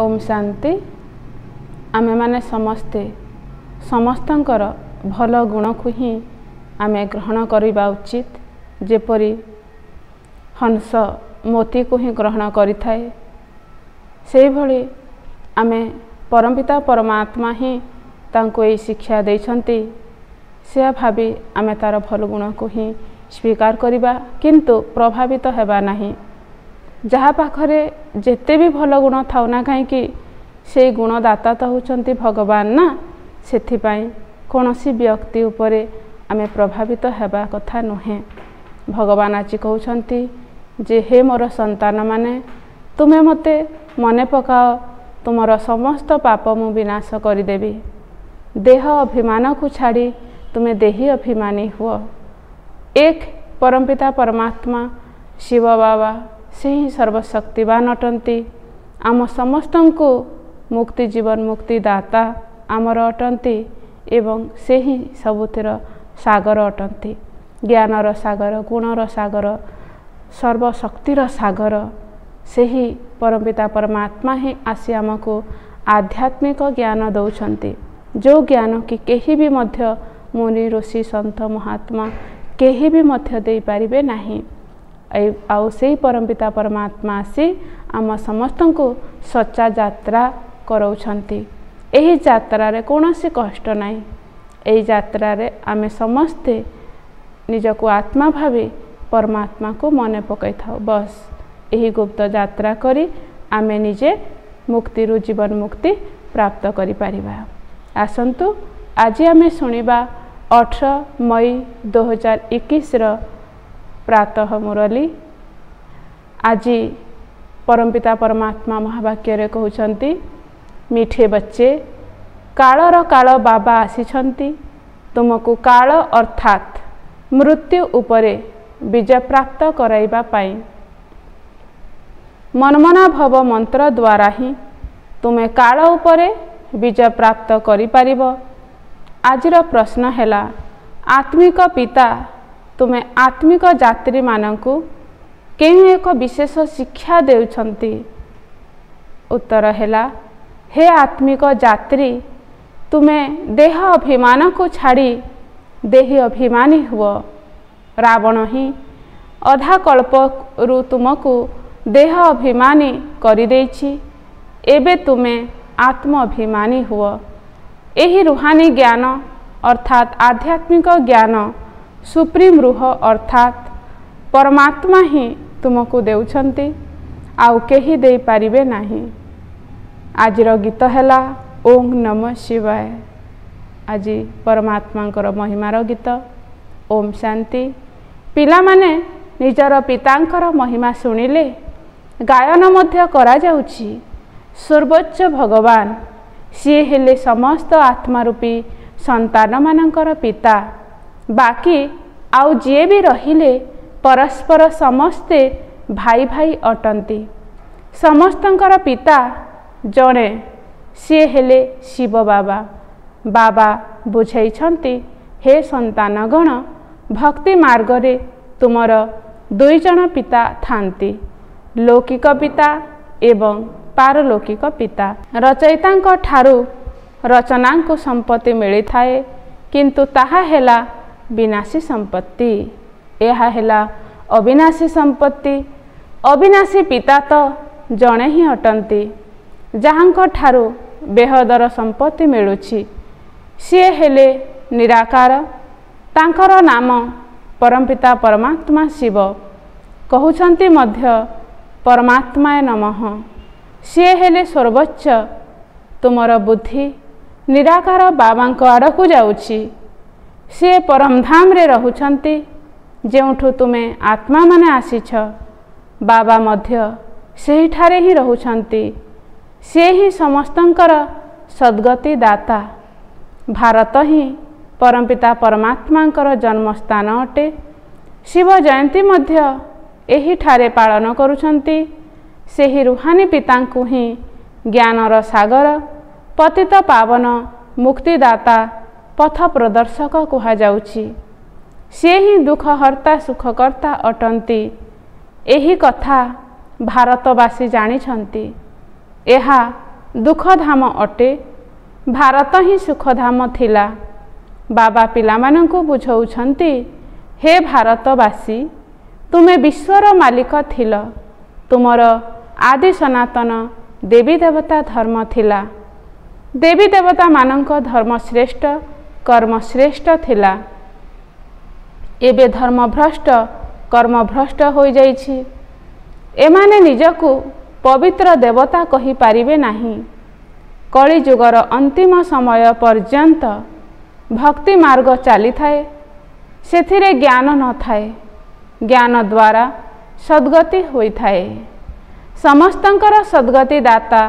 ओम शांति। आमे माने समस्ते समस्तंकर भल गुण को ही आमे ग्रहण करिबा उचित। जेपरी हंस मोती को ही ग्रहण करिथाए से भली आमे परमपिता परमात्मा ही तांको ए शिक्षा देइछंती। से भावी आमे तार भल गुण को ही स्वीकार करिबा, किंतु प्रभावित हेबा नाही। जहाँ पाखरे जेते भी भल गुण थाउ ना कहीं से गुणदाता तो होचंती भगवान ना, सेथिपाई कोनोसी व्यक्ति उपरे आमे प्रभावित हेबा कथा नुहे। भगवान आज कहउछंती जे हे मोर संतान माने तुमे मते मने पकाओ, तुमर समस्त पाप मु विनाश करिदेबी। देह अभिमान को छाड़ी तुमे देही अभिमानी हुओ। एक परमपिता परमात्मा शिव बाबा से ही सर्वशक्तिवान अटंती। आम समस्त को मुक्ति जीवन मुक्ति दाता आमर अटंती एवं से ही सबुतिर सागर अटंती। ज्ञानर सागर, गुणर सागर, सर्वशक्तिर सागर से ही परमपिता परमात्मा ही आसी आमको आध्यात्मिक ज्ञान दौरान, जो ज्ञान कि केही भी मध्य मुनि ऋषि संत महात्मा केही भी मध्य दे पारिबे नाही। आउ से परमपिता परमात्मा आसी आम समस्त को सच्चा यात्रा कराउछंती। एही यात्रा रे कोनोसी कष्ट नाही। एही यात्रा रे आमे समस्ते निजको आत्मा भावी परमात्मा को मने पकाई थाउ। बस एही गुप्त यात्रा करी आमे निजे मुक्ति रु जीवन मुक्ति प्राप्त करि पारिबा। आसंतु आज आमे सुनिबा 18 मई 2021 रो प्रातः मुरली। आज परमपिता परमात्मा महावाक्य रे कहउछंती, मीठे बच्चे कालर काल बाबा आसीछंती तुमको काल अर्थात मृत्यु उपरे विजय प्राप्त कराइबा पाई। मनमना भव मंत्र द्वारा ही तुमे काल उपरे विजय प्राप्त करि पारिबो। आजिर प्रश्न हैला, आत्मिक पिता तुमे आत्मिक यात्री मानकु केउ एक विशेष शिक्षा देउछंती? उत्तर हैला, हे आत्मिक यात्री तुमे देह अभिमान को छाड़ी देही अभिमानी हुओ। रावण ही अधा कल्प रु तुमको देह अभिमानी करि देछि, एबे तुमे आत्म अभिमानी हुओ। एही रूहानी ज्ञान अर्थात आध्यात्मिक ज्ञान सुप्रीम रूह अर्थात परमात्मा ही तुमको देउछंती, आउ केही दे पारिबे नाही। आजिर गीत हैला ओम नमः शिवाय। आज परमात्मा महिमार गीत ओम शांति। पिला माने निजर पितांकर महिमा सुनिले गायन मध्य करा जाउछि। सर्वोच्च भगवान सी हेले समस्त आत्मारूपी संतान मानकर पिता। बाकी आउ जे भी रहिले परस्पर समस्ते भाई भाई अटंती। समस्तंकर पिता जड़े सी हेले शिव बाबा। बाबा बुझाइछंती, हे संतानगण भक्ति मार्ग रे तुमर दुई जन पिता थांती, लौकिक पिता एवं पारलौकिक पिता। रचयितांक ठारू रचना को संपत्ति मिली थाए, किंतु ताहा हेला विनाशी संपत्ति। यह हेला अविनाशी संपत्ति। अविनाशी पिता तो जणे ही अटंती, जहांक ठारू बेहदर संपत्ति मिलुछि। सी हेले निराकार, तांकर नाम परमपिता परमात्मा शिव। कहउछंती मध्य परमात्माय नमः। सी हेले सर्वोच्च। तुमर बुद्धि निराकार बाबांक आड़कू जाउछि। सी परमधाम रे रहुछंती, जेउठु तुमे आत्मा माने आसीछ। बाबा मध्य सेही ठारे ही रहुछंती। से ही समस्तंकर सद्गति दाता। भारत ही परमपिता परमात्मांकर जन्मस्थान अटे। शिव जयंती मध्य एही ठारे पालन करुछंती। सेही रूहानी पितांकु ही ज्ञानर सागर, पतित पावन, मुक्तिदाता, पथ प्रदर्शक कहा जाउछि। से ही दुखहर्ता सुखकर्ता अटंती। एही कथा भारतवासी जानिछंती। यह दुखधाम अटे, भारत ही सुखधाम थिला। बाबा पिलामानंकु बुझौछंती, हे भारतवासी, तुमे विश्वर मालिक थिल। तुमर आदि सनातन देवी देवता धर्म थिला। देवी देवता मानक धर्म श्रेष्ठ, कर्म श्रेष्ठ थिला। एबे धर्मभ्रष्ट कर्मभ्रष्ट हो जाइछि। एमाने निजकु पवित्र देवता कहि पारिबे नाही। कली जुगर अंतिम समय पर्यंत भक्ति मार्ग चली थाए, सेथिरे ज्ञान न थाए। ज्ञान द्वारा सद्गति होई थाए। समस्तंकर सद्गति दाता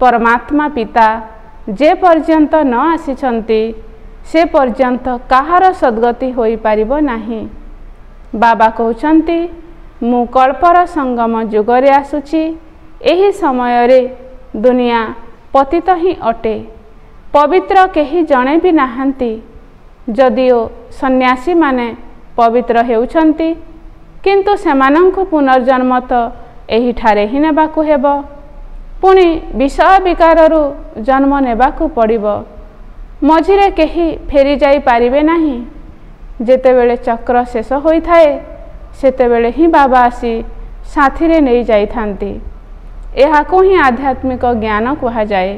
परमात्मा पिता जे पर्यंत न आसिछंती, से पर्यंत काहार सद्गति होई पारिबो नाही। बाबा कहउछंती, मु कल्पर संगम जुगरे आसुची। एही समय रे दुनिया पतित ही अटे, पवित्र केही जणे भी नाहांती। जदिओ सन्यासी माने पवित्र हेउछंती, किंतु सेमानंकु पुनर्जन्म तो एही ठारे ही नेबाकु हेबो। पुणी विषय विकारु जन्म नेबाकु पड़िबो। मझिरे केही फेरी जाई पारिबे नाही। जेतेबेले चक्र शेष होई थाए, सेतेबेले ही बाबा आसी साथीरे नहीं जाइथांती। एहाको ही आध्यात्मिक ज्ञान कहा जाए।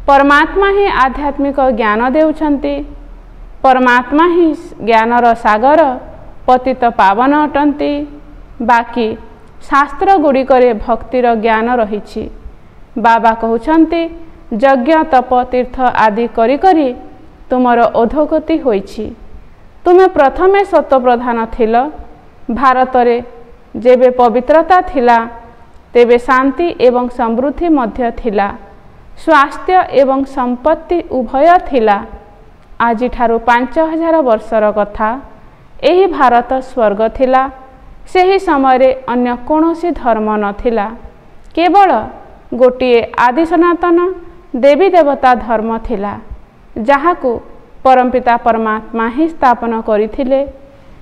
परमात्मा ही आध्यात्मिक ज्ञान देउछंती। परमात्मा ही ज्ञानर सागर, पतित पावन अटंती। बाकी शास्त्र गुड़िकरे भक्तिर ज्ञान रहिछि। बाबा कहउछंती, यज्ञ तप तीर्थ आदि करी करी तुमर अधोगति होइछि। तुमे प्रथमे सत्वप्रधान थिल। भारत रे जेबे पवित्रता थिला, तेबे शांति एवं समृद्धि मध्य थिला। स्वास्थ्य एवं संपत्ति उभय थिला। आजि ठारू 5000 वर्षर कथा। एही भारत स्वर्ग थिला। सेही समय रे अन्य कोनोसी धर्म नथिला। केवल गोटिए आदि सनातन देवी देवता धर्म थिला, जहाकू परमपिता परमात्मा ही स्थापन करिथिले।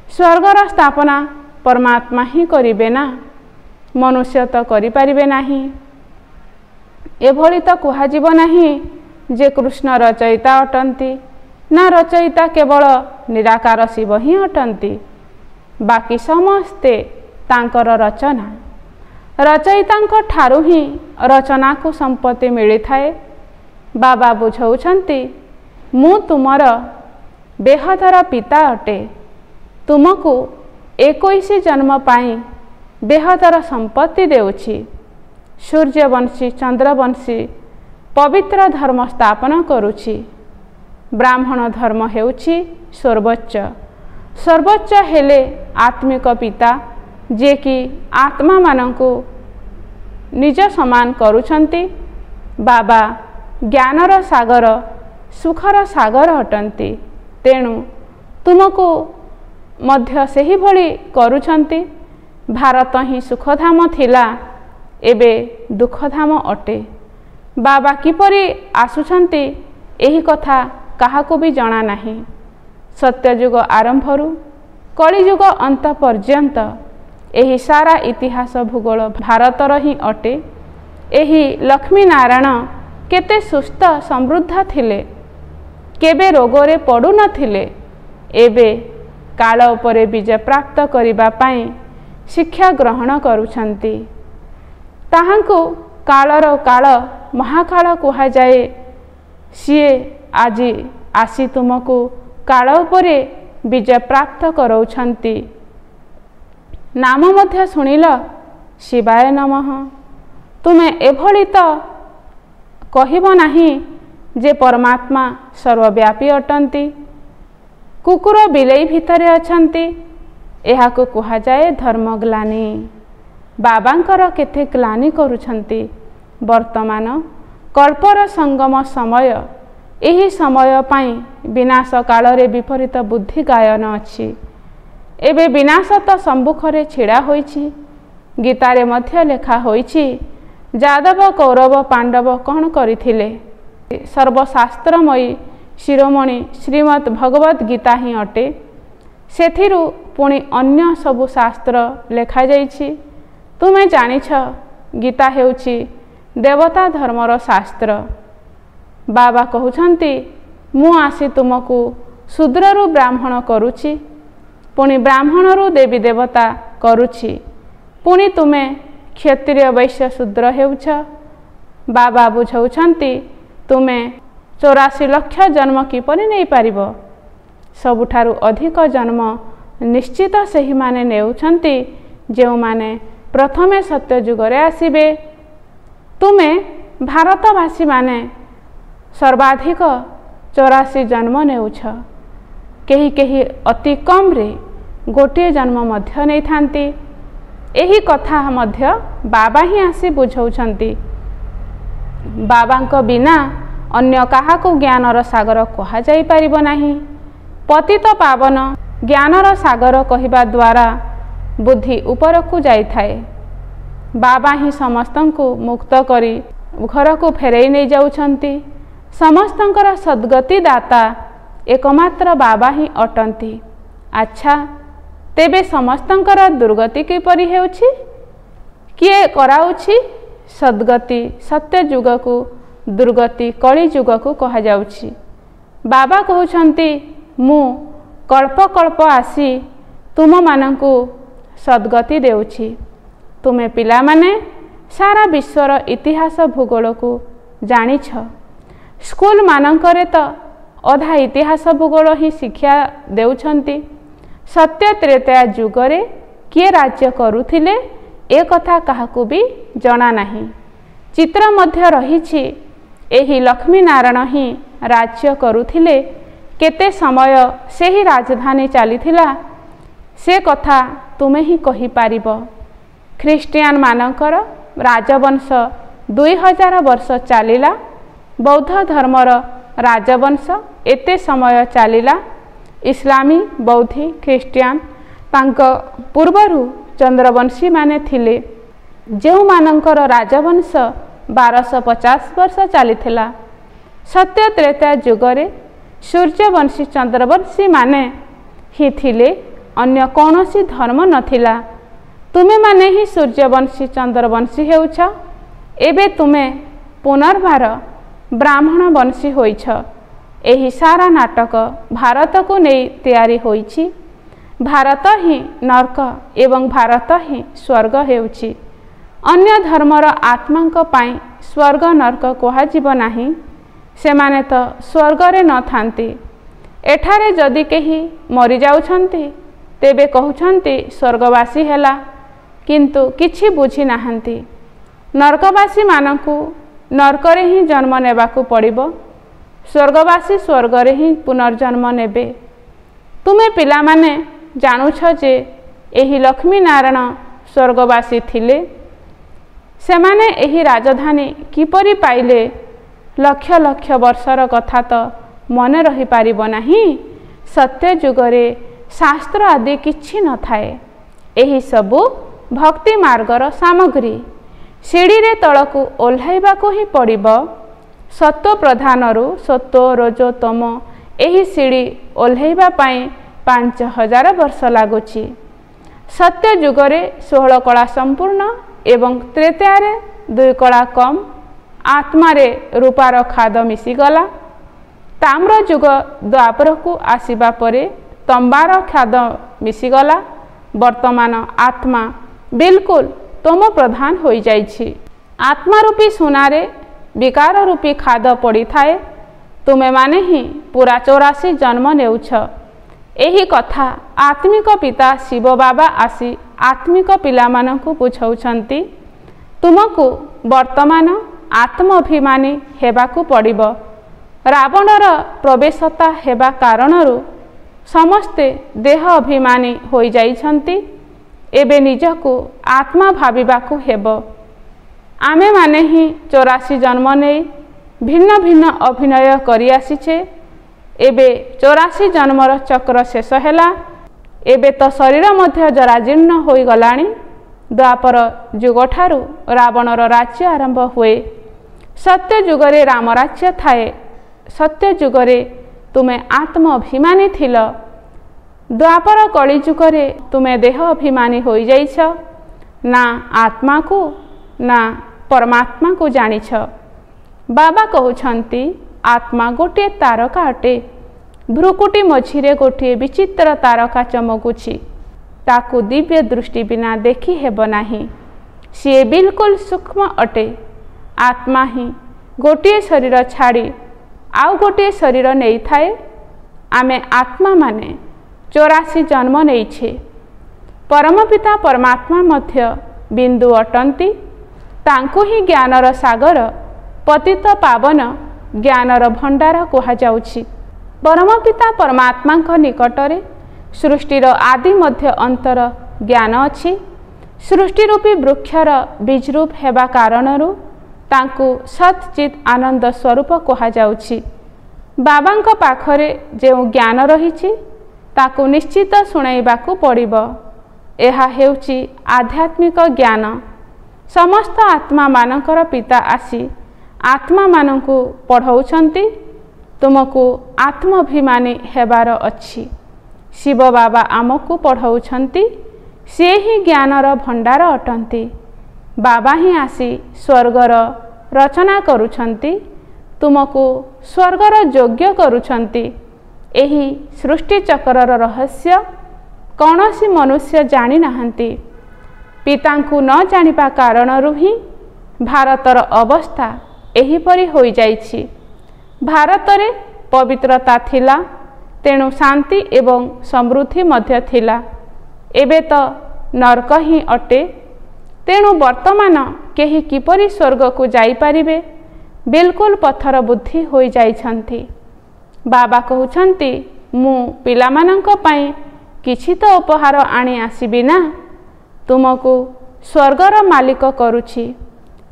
स्वर्गर स्थापना परमात्मा ही करिबे ना, मनुष्य तो करि पारिबे नाही। एभली तो कुहाजिब नाही जे कृष्ण रचयिता अटंती, ना रचयिता केवल निराकार शिव ही अटंती। बाकी समस्ते तांकर रचना। रचयितांक ठारू ही रचना को संपत्ति मिली थाए। बाबा बुझौछंती, मु तुमर बेहदर पिता अटे। तुमको 21 जन्म पाई बेहदर संपत्ति देउछि। सूर्यवंशी चंद्रवंशी पवित्र धर्म स्थापन करुछि। ब्राह्मण धर्म हेउछि सर्वोच्च। सर्वोच्च हेले आत्मिक पिता, जे कि आत्मा मानंकु निज समान करुछंती। बाबा ज्ञानर सागर, सुखर सागर अटंती। तेणु तुमको मध्य सेही भली करुछंती। भारत ही सुखधाम थिला, एबे दुखधाम अटे। बाबा किपरि आसुछंती एही कथा काहाको भी जणा नाही। सत्ययुग आरंभरू कलियुग अंत पर्यंत एही सारा इतिहास भूगोल भारतर ही अटे। एही लक्ष्मी नारायण केते सुस्थ समृद्ध थिले, केबे रोगरे पड़ु नथिले। एबे काल उपरे विजय प्राप्त करिबा पाई शिक्षा ग्रहण करुछंती। ताहांकु कालर काल महाकाल कुहा जाए। सीए आजी आसी तुमको काल उपरे विजय प्राप्त करौछंती। नाम मध्य शुणिल, शिवाय नमः। तुमे एभली तो कहिब नाही जे परमात्मा सर्वव्यापी अटंती। कुकुर बिलेई भितरे अछंती। एहाको कुहा जाए धर्मग्लानी। बाबांकर केते ग्लानी करुछंती। वर्तमान कल्पर संगम समय, एही समय पाई विनाश काल रे विपरीत बुद्धि गायन अछि। एबे विनाश तो सम्मुखरे छिड़ा होइछि। गीतारे मध्य लेखा होइछि, यादव कौरव पांडव कौन करिथिले। सर्वशास्त्रमयी शिरोमणि श्रीमद् भगवद गीता ही अटे। सेथिरु पुणी अन्य सबु शास्त्र लेखा जाइछि। तुमे जानिछ, गीता हेउछि देवता धर्मर शास्त्र। बाबा कहउछंती मु आसी तुमको शूद्ररू ब्राह्मण करुछि, पुणी ब्राह्मणरू देवी देवता करुछि, पुणी तुमे क्षत्रिय वैश्य शूद्र हेउछ। बाबा बुझाउछंती तुमे 84 लाख जन्म किपरि नहीं पारिब। सबुठारु अधिक जन्म निश्चित सही माने नेउछंती जेउ माने प्रथमे सत्य जुगरे आसीबे। तुमे भारतवासी माने सर्वाधिक 84 जन्म नेउछ। केही केही अति कम रे गोटे जन्म मध्य नहीं थांती। एही कथा मध्य बाबा ही आसी बुझाउछंती। बाबांको बिना अन्य काहाको ज्ञानर सागर कहा जाई पारिबो नाही। पतित पावन ज्ञानर सागर कहिबा द्वारा बुद्धि ऊपर को जाई थाए। बाबा ही समस्तंको मुक्त करी घर को फेरई नहीं जाउछंती। समस्तंकर सद्गति दाता एकमात्र बाबा ही अटंती। अच्छा, तेबे समस्तंकर दुर्गति किपरि हेउछि? किए कराउछि सद्गति? सत्य जुग को दुर्गति कली जुग को कहा जाउछि। बाबा कहउछंती मु कल्प कल्प आसी तुम मानंकु सद्गति देउछि। तुमे पिला माने सारा विश्वर इतिहास भूगोल को जानिछ। स्कूल मानंकरे तो अधा इतिहास भूगोल ही शिक्षा देउछंती। सत्य त्रेता जुगरे किए राज्य करुथिले ए कथा काहाकू भी जणा नाही। चित्र मध्य रहिछि एही लक्ष्मी नारायण ही राज्य करुथिले। केते समय सेही राजधानी चलीथिला से कथा तुमे ही कहि पारिबो। ख्रीस्टियान मानकर राजवंश 2000 वर्ष चलिला। बौद्ध धर्मर राजवंश एते समय चलिला। इस्लामी बौद्धी ख्रीस्टियान तांको पूर्वरु चंद्रवंशी माने थिले, जेउ मानकर राजवंश 1250 वर्ष चलीथिला। सत्य त्रेता जुगरे सूर्यवंशी चंद्रवंशी माने ही थिले, अन्य कौनसी धर्म नथिला। तुमे माने ही सूर्यवंशी चंद्रवंशी हेउछ। एबे तुमे पुनर्बार ब्राह्मण वंशी होइछ। एही सारा नाटक भारत को नहीं तैयारी होइछि। भारत ही नरक एवं भारत ही स्वर्ग हेउछि। अन्य धर्मर आत्मांक पाई स्वर्ग नरक कहा जीव नाही। सेमाने तो स्वर्गरे न थांती। एठारे जदि केही मरि जाउछंती तेबे कहउछंती स्वर्गवासी हेला, किंतु किछि बुझी नाहंती। नरकवासी मानकु नरकरे ही जन्म नेबाकू पड़िबो। स्वर्गवासी स्वर्गरे ही पुनर्जन्म नेबे। तुमे पिला माने जानुछ जे एही लक्ष्मी नारायण स्वर्गवासी थिले। सेमाने एही राजधानी किपरि पाइले? लक्ष लक्ष वर्षर कथा तो मन रही पारिबो नाही। सत्य जुगरे शास्त्र आदि किछि न थाए। एही सबु भक्ति मार्गर सामग्री। सीढ़ी रे तळकू ओल्हाइबाकू ही पड़िबो। सत्व प्रधानरू सत्व रजो तम एही सीढ़ी ओल्हाइबा पाई 5000 वर्ष लागुछि। सत्य जुगरे 16 कला संपूर्ण एवं त्रेतारे 2 कला कम। आत्मारे रूपार खाद मिसीगला। ताम्र जुग द्वापर को आसीबा परे तंबार खाद मिसीगला। वर्तमान आत्मा बिल्कुल तम प्रधान हो जाइछि। आत्मा रूपी सुनारे विकार रूपी खाद पड़ी थाए। तुमे माने ही पूरा 84 जन्म नेउछ। एही कथा आत्मिक पिता शिव बाबा आसी आत्मिक पिला मानकु बुझाउछंती। तुमको वर्तमान आत्म अभिमानी हेबाकू पड़िबो। रावणर प्रवेशता हेबा कारणरू समस्ते देह अभिमानी होई जाइछंती। एबे निजको आत्मा भाबिबाकू हेबो। आमे माने ही 84 जन्म नै भिन्न भिन्न अभिनय करि आसीछे। एबे 84 जन्मर चक्र शेष हेला। एबे तो शरीर मध्य जराजीर्ण होई गलाणी। द्वापर जुगठारु रावणर राज्य आरंभ हुए। सत्य जुगरे राम राज्य थाए। सत्य जुगरे तुमे आत्म अभिमानी थिल। द्वापर कली जुगरे तुमे देह अभिमानी होई जाइछ। ना आत्मा को ना परमात्मा को जानिछ। बाबा कहउछंती आत्मा गोटे तारका अटे। भ्रुकुटी मझिरे गोटे विचित्र तारका चमकुछि। ताकू दिव्य दृष्टि बिना देखी हेब नाही। सी बिल्कुल सूक्ष्म अटे। आत्मा ही गोटे शरीर छाड़ी आउ गोटे शरीर नहीं थाए। आमे आत्मा माने 84 जन्म नहींछे। परमपिता परमात्मा मध्य बिंदु अटंती। तांको ही ज्ञानर सागर पतित पावन ज्ञानर भंडार कहा जाउछि। परमपिता परमात्मा निकटरे सृष्टिर आदि मध्य अंतर ज्ञान अछि। सृष्टि रूपी वृक्षर बीजरूप हेबा कारणरू तांको सच्चित आनंद स्वरूप कहा जाउछि। बाबांको पाखरे जेउ ज्ञान रहिछि ताकू निश्चित शुणाइबाकू पड़िब। एहा हेउछि आध्यात्मिक ज्ञान। समस्त आत्मा मानकर पिता आसी आत्मा मानंकु पढ़ाउछंती। तुमको आत्माभिमानी हेबार अछि। शिव बाबा आमको पढ़ाउछंती। से ही ज्ञानर भंडार अटंती। बाबा ही आसी स्वर्गर रचना करुछंती। तुमको स्वर्गर योग्य करुछंती। एही सृष्टि चक्रर रहस्य कौनसी मनुष्य जानी नाहंती। पितांकु न जानिबा कारणरू ही भारतर अवस्था एहीपरि होई जाइछि। भारतरे पवित्रता थिला, तेणु शांति एवं समृद्धि मध्य थिला। एबे तो नरक ही अटे। तेणु वर्तमान केही किपरि स्वर्ग को जाई परिबे बिल्कुल पत्थर बुद्धि होई जाइछंती। बाबा कहउछंती मु पिलामानंक पई किछि तो उपहार आनी आसीबी ना। तुमको स्वर्गर मालिक करुछि।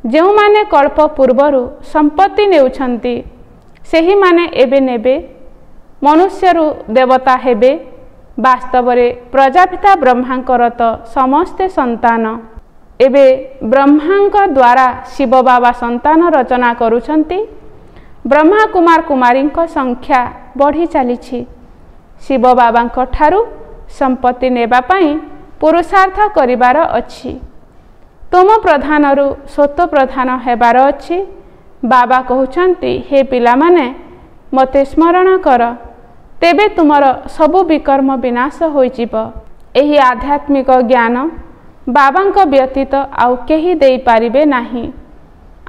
जेउ माने कल्प पूर्वरु संपत्ति नेउछंती सेही माने एबे नेबे मनुष्यरु देवता हेबे। वास्तवरे प्रजापिता ब्रह्मांकर तो समस्ते संतान। एबे ब्रह्मांक द्वारा शिव बाबा संतान रचना करुछंती। ब्रह्मा कुमार कुमारींक संख्या बढ़ी चलीछि। शिव बाबांक ठारू संपत्ति नेबा पई पुरुषार्थ करिबार अछि। तुम प्रधानरु स्वत प्रधान हेबार अछि। बाबा कहउछंती हे पिला माने मते स्मरण कर, तेबे तुमर सबु विकर्म विनाश होइजिब। एही आध्यात्मिक ज्ञान बाबांक व्यतीत आउ केही देई पारिबे नाही।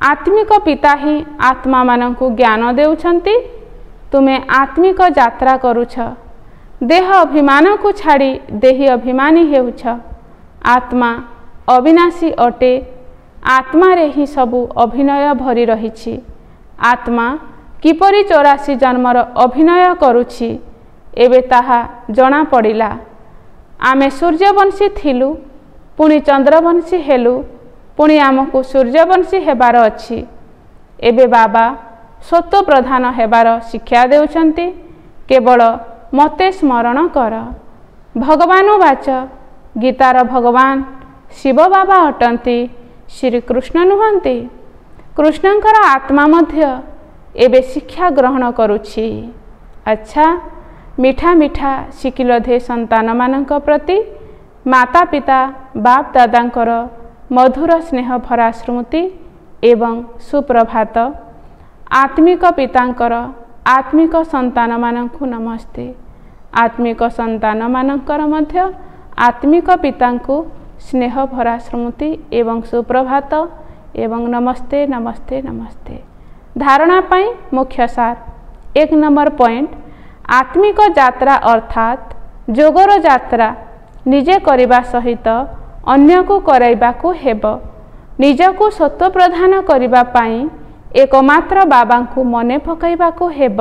आत्मिक पिता ही आत्मा मानंकु ज्ञान देउछंती। तुमे आत्मिक यात्रा करुछ। देह अभिमान को छाड़ी देही अभिमानी हेउछ। आत्मा अविनाशी अटे। आत्मा रे ही सबु अभिनय भरी रहिछि। आत्मा किपरि 84 जन्मर अभिनय करुछि एबे ताहा जना पड़िला। आमे सूर्यवंशी थिलु, पुणी चंद्रवंशी हेलु, पुणी आमको सूर्यवंशी हेबार अछि। एबे बाबा स्वत प्रधान हेबार शिक्षा देउछंती। केवल मते स्मरण कर। भगवान वाच गीतार भगवान शिव बाबा अटंती। श्री कृष्ण नुहंती। कृष्णंकर आत्मा मध्य एबे शिक्षा ग्रहण करुछि। अच्छा मिठा मिठा शिकिलधे संतान मानक प्रति माता पिता बाप दादांकर मधुर स्नेह भरा स्मृति एवं सुप्रभात। आत्मिक पितांकर आत्मिक संतान मानंकु नमस्ते। आत्मिक संतान मानंकर मध्य आत्मिक पितांकु स्नेह भरा स्मृति एवं सुप्रभात एवं नमस्ते नमस्ते नमस्ते। धारणा पाई मुख्य सार 1 नंबर पॉइंट आत्मिक यात्रा अर्थात जोगर यात्रा निजे करिबा सहित अन्य को कराइबाकू हेब। निजको सत्व प्रदान करिबा पाई एकमात्र बाबांकु मने पकाइबाकू हेब।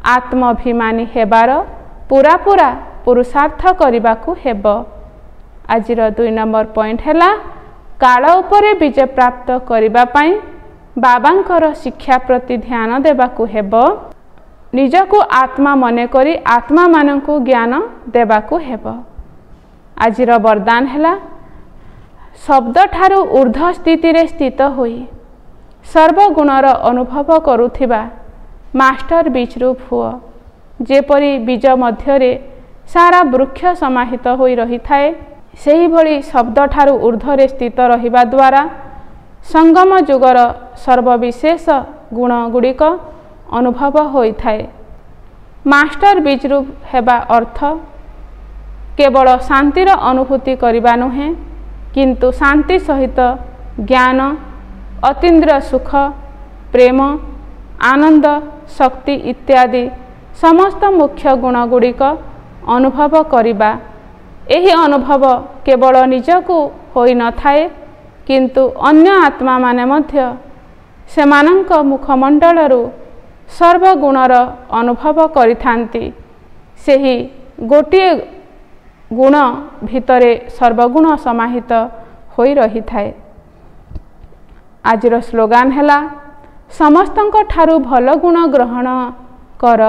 आत्माभिमानी हेबार पूरा पूरा पुरुषार्थ करिबाकू हेब। आजिर 2 नंबर पॉइंट हैला काल उपरे विजय प्राप्त करिबा पाई बाबांकर शिक्षा प्रति ध्यान देबाकू हेब। निजको आत्मा मने करी आत्मा मानंकु ज्ञान देबाकू हेब। आजिर वरदान हैला शब्द ठारू ऊर्ध्व स्थिति रे स्थित होई सर्वगुणर अनुभव करुथिबा मास्टर बीज रूप हुआ। जेपरी बीज मध्यरे सारा वृक्ष समाहित होई रही थाए, सेही भली शब्द ठारू ऊर्ध्व रे स्थित रहिबा द्वारा संगम जुगर सर्वविशेष गुण गुड़िक अनुभव होता है। मास्टर विद्रूप हेबा अर्थ केवल शांतिर अनुभूति करने नुहे किंतु शांति सहित ज्ञान अतीन्द्रिय सुख प्रेम आनंद शक्ति इत्यादि समस्त मुख्य गुण गुड़िक अनुभव करिबा। एही अनुभव केवल निजको होई न थाए किंतु अन्य आत्मा माने मध्य सेमानंक मुखमंडलरू सर्वगुणर अनुभव करिथांती। सेही गोटिए गुण भितरे सर्वगुण समाहित होई रही थाए। आजिर स्लोगान हैला समस्तंक ठारू भल गुण ग्रहण कर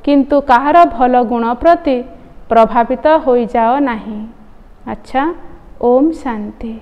किंतु काहार भल गुण प्रति प्रभावित होई जाओ नहीं। अच्छा, ओम शांति।